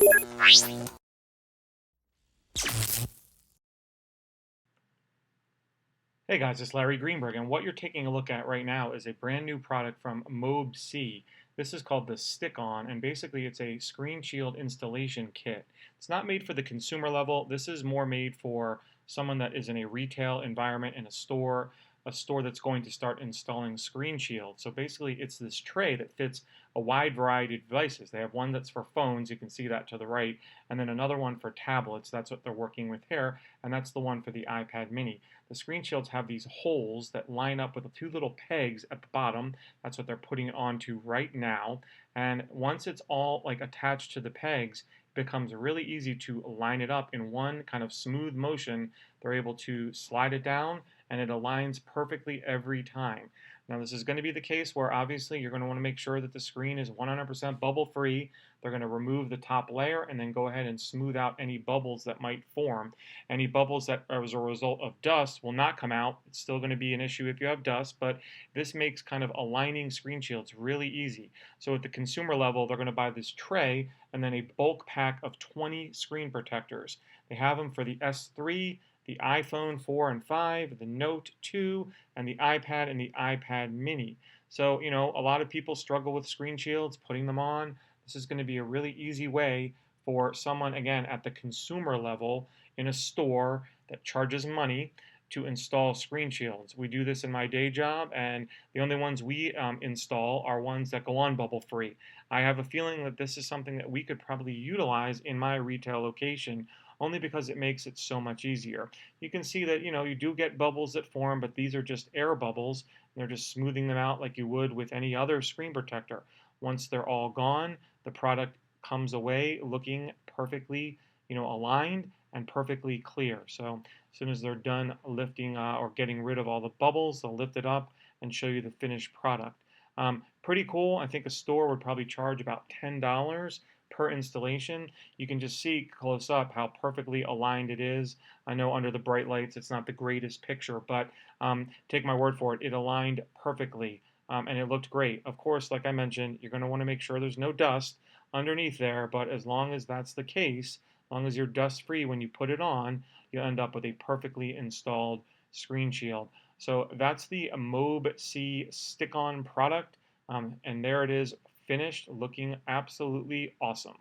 Hey guys, it's Larry Greenberg, and what you're taking a look at right now is a brand new product from Mob-C. This is called the Stick-On, and basically it's a screen shield installation kit. It's not made for the consumer level. This is more made for someone that is in a retail environment in a store that's going to start installing screen shields. So basically it's this tray that fits a wide variety of devices. They have one that's for phones, you can see that to the right, and then another one for tablets. That's what they're working with here, and that's the one for the iPad mini. The screen shields have these holes that line up with the two little pegs at the bottom. That's what they're putting it onto right now. And once it's all like attached to the pegs, it becomes really easy to line it up in one kind of smooth motion. They're able to slide it down and it aligns perfectly every time. Now this is going to be the case where obviously you're going to want to make sure that the screen is 100% bubble free. They're going to remove the top layer and then go ahead and smooth out any bubbles that might form. Any bubbles that are as a result of dust will not come out. It's still going to be an issue if you have dust, but this makes kind of aligning screen shields really easy. So at the consumer level, they're going to buy this tray and then a bulk pack of 20 screen protectors. They have them for the S3, the iPhone 4 and 5, the Note 2, and the iPad and the iPad mini. So, a lot of people struggle with screen shields, putting them on. This is going to be a really easy way for someone, again, at the consumer level in a store that charges money to install screen shields. We do this in my day job, and the only ones we install are ones that go on bubble free. I have a feeling that this is something that we could probably utilize in my retail location only because it makes it so much easier. You can see that you do get bubbles that form, but these are just air bubbles. They're just smoothing them out like you would with any other screen protector. Once they're all gone, the product comes away looking perfectly aligned and perfectly clear. So as soon as they're done lifting or getting rid of all the bubbles, they'll lift it up and show you the finished product. Pretty cool. I think a store would probably charge about $10 per installation. You can just see close up how perfectly aligned it is. I know under the bright lights it's not the greatest picture, but take my word for it, it aligned perfectly. And it looked great. Of course, like I mentioned, you're going to want to make sure there's no dust underneath there, but as long as that's the case, as long as you're dust free when you put it on, you end up with a perfectly installed screen shield. So that's the Mob-C stick-on product, and there it is, finished, looking absolutely awesome.